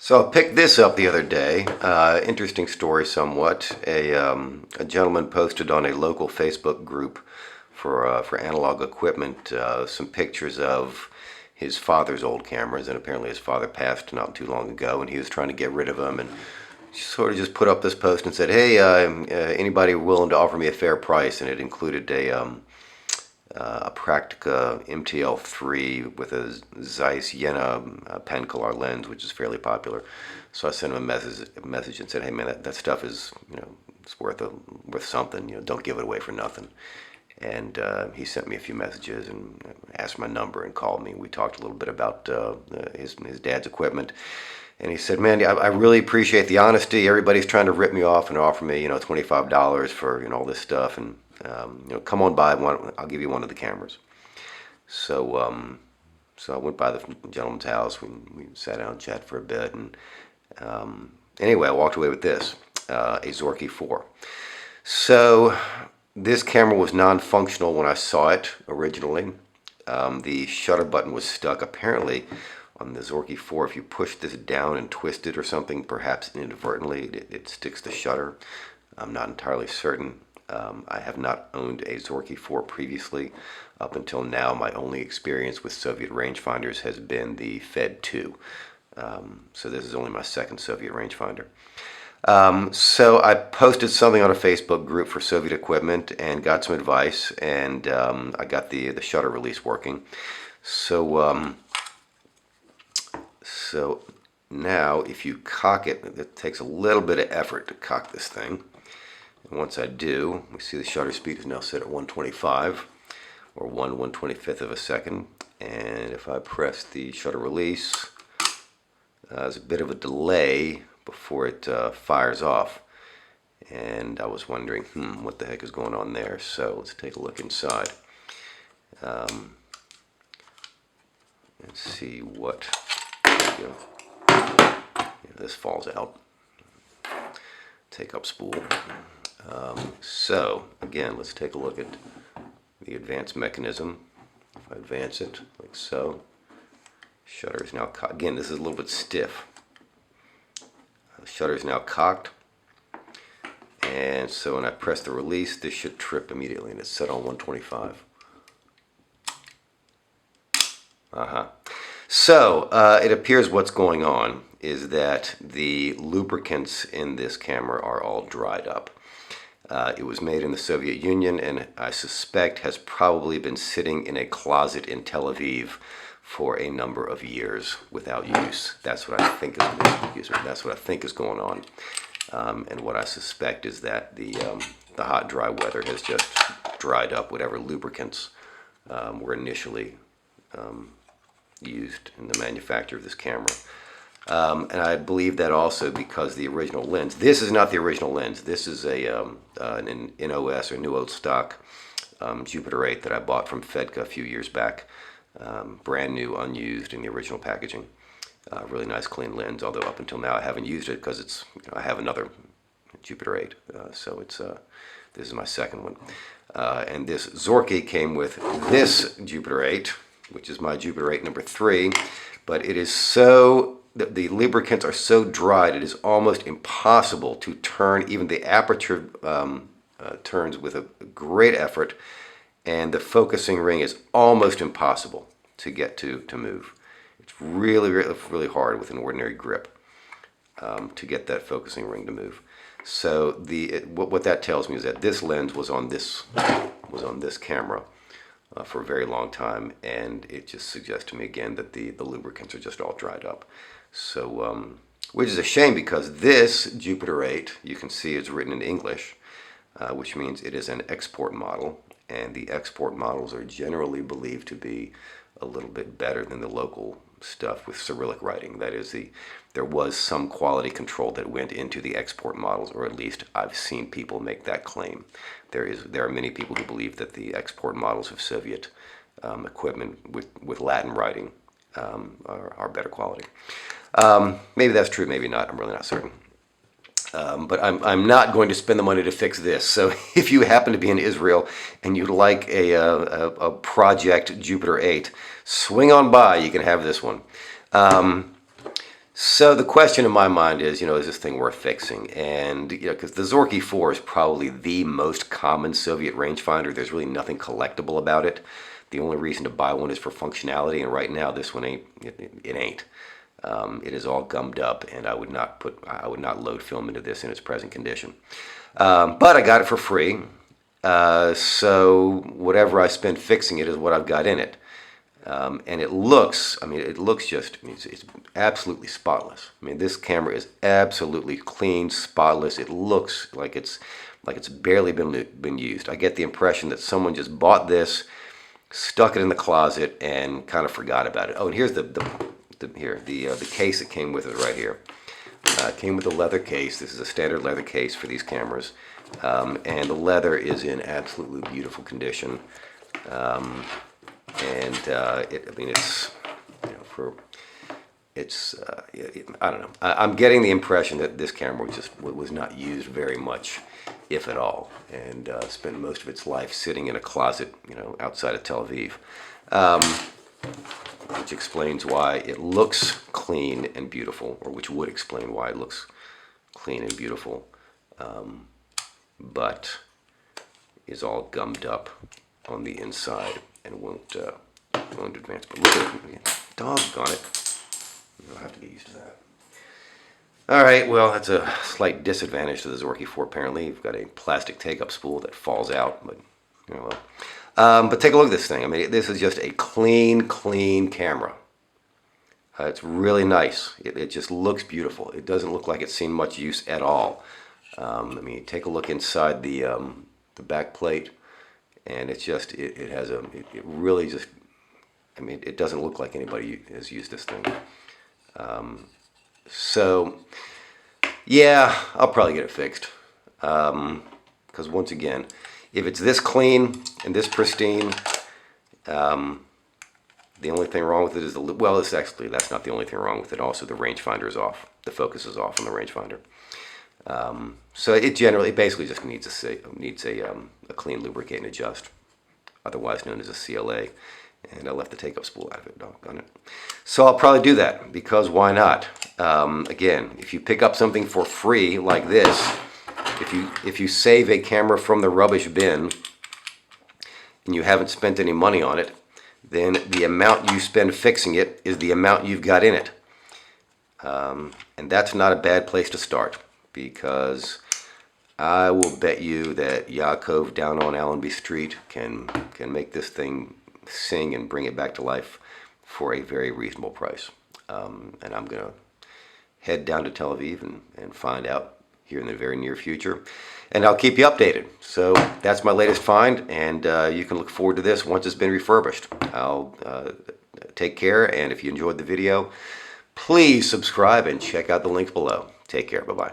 So I picked this up the other day. Interesting story, somewhat. A gentleman posted on a local Facebook group for analog equipment some pictures of his father's old cameras, and apparently his father passed not too long ago, and he was trying to get rid of them, and sort of just put up this post and said, "Hey, anybody willing to offer me a fair price?" And it included a Practica MTL3 with a Zeiss Jena pen color lens, which is fairly popular. So I sent him a message and said, "Hey man, that stuff is, it's worth something. Don't give it away for nothing." And he sent me a few messages and asked my number and called me. We talked a little bit about his dad's equipment. And he said, "Man, I really appreciate the honesty. Everybody's trying to rip me off and offer me, $25 for, all this stuff. And, come on by. I'll give you one of the cameras." So I went by the gentleman's house. We sat down and chatted for a bit. And anyway, I walked away with this, a Zorki 4. So this camera was non-functional when I saw it originally. The shutter button was stuck. Apparently, on the Zorki 4, if you push this down and twist it or something, perhaps inadvertently, it sticks the shutter. I'm not entirely certain. I have not owned a Zorki 4 previously. Up until now, my only experience with Soviet rangefinders has been the Fed 2. So this is only my second Soviet rangefinder. So I posted something on a Facebook group for Soviet equipment and got some advice, and I got the shutter release working. So now if you cock it, it takes a little bit of effort to cock this thing. And once I do, we see the shutter speed is now set at 125, or 1/125th of a second. And if I press the shutter release, there's a bit of a delay before it fires off. And I was wondering, what the heck is going on there? So let's take a look inside. And see what, this falls out. Take up spool. So again, let's take a look at the advanced mechanism. If I advance it like so, shutter is now cocked. Again, this is a little bit stiff. The shutter is now cocked, and so when I press the release, this should trip immediately, and it's set on 125. So it appears what's going on is that the lubricants in this camera are all dried up. It was made in the Soviet Union, and I suspect has probably been sitting in a closet in Tel Aviv for a number of years without use. That's what I think is going on. And what I suspect is that the hot, dry weather has just dried up whatever lubricants were initially used in the manufacture of this camera. And I believe that also because the original lens, this is not the original lens. This is an NOS, or New Old Stock Jupiter 8 that I bought from Fedka a few years back. Brand new, unused in the original packaging. Really nice, clean lens, although up until now I haven't used it because it's, I have another Jupiter 8. So it's this is my second one. And this Zorki came with this Jupiter 8, which is my Jupiter 8 number 3, but it is so, the lubricants are so dried, it is almost impossible to turn. Even the aperture turns with a great effort, and the focusing ring is almost impossible to get to move. It's really, really, really hard with an ordinary grip to get that focusing ring to move. So what that tells me is that this lens was on this camera for a very long time, and it just suggests to me again that the lubricants are just all dried up. So which is a shame, because this Jupiter 8, you can see, is written in English, which means it is an export model, and the export models are generally believed to be a little bit better than the local stuff with Cyrillic writing. That is, there was some quality control that went into the export models, or at least I've seen people make that claim. There are many people who believe that the export models of Soviet equipment with Latin writing are better quality. Maybe that's true, maybe not. I'm really not certain. But I'm not going to spend the money to fix this. So if you happen to be in Israel and you'd like a Project Jupiter 8, swing on by. You can have this one. So the question in my mind is, is this thing worth fixing? And, because the Zorki 4 is probably the most common Soviet rangefinder. There's really nothing collectible about it. The only reason to buy one is for functionality, and right now this one ain't. It ain't. It is all gummed up, and I would not load film into this in its present condition. But I got it for free, so whatever I spend fixing it is what I've got in it. And it looks, it's absolutely spotless. I mean, this camera is absolutely clean, spotless. It looks like it's barely been used. I get the impression that someone just bought this, stuck it in the closet, and kind of forgot about it. Oh, and here's the case that came with it right here. It came with a leather case. This is a standard leather case for these cameras, and the leather is in absolutely beautiful condition. I don't know. I'm getting the impression that this camera was not used very much, if at all, and spent most of its life sitting in a closet, outside of Tel Aviv, which explains why it looks clean and beautiful, or which would explain why it looks clean and beautiful, but is all gummed up on the inside and won't advance. But look at it again. Doggone it. I'll have to get used to that. Alright, well, that's a slight disadvantage to the Zorki 4 apparently. You've got a plastic take-up spool that falls out, but, but take a look at this thing. I mean, this is just a clean camera. It's really nice. It just looks beautiful. It doesn't look like it's seen much use at all. Take a look inside the back plate, and it's just, it really just, it doesn't look like anybody has used this thing. So, yeah, I'll probably get it fixed. Because once again, if it's this clean and this pristine, the only thing wrong with it is that's not the only thing wrong with it. Also, the rangefinder is off. The focus is off on the rangefinder. So it basically just needs a clean lubricate and adjust, otherwise known as a CLA. And I left the take-up spool out of it, doggone it. So I'll probably do that, because why not? Again, if you pick up something for free like this, if you save a camera from the rubbish bin and you haven't spent any money on it, then the amount you spend fixing it is the amount you've got in it. And that's not a bad place to start, because I will bet you that Yaakov down on Allenby Street can make this thing sing and bring it back to life for a very reasonable price. And I'm going to head down to Tel Aviv and find out here in the very near future. And I'll keep you updated. So that's my latest find, and you can look forward to this once it's been refurbished. I'll take care, and if you enjoyed the video, please subscribe and check out the links below. Take care. Bye-bye.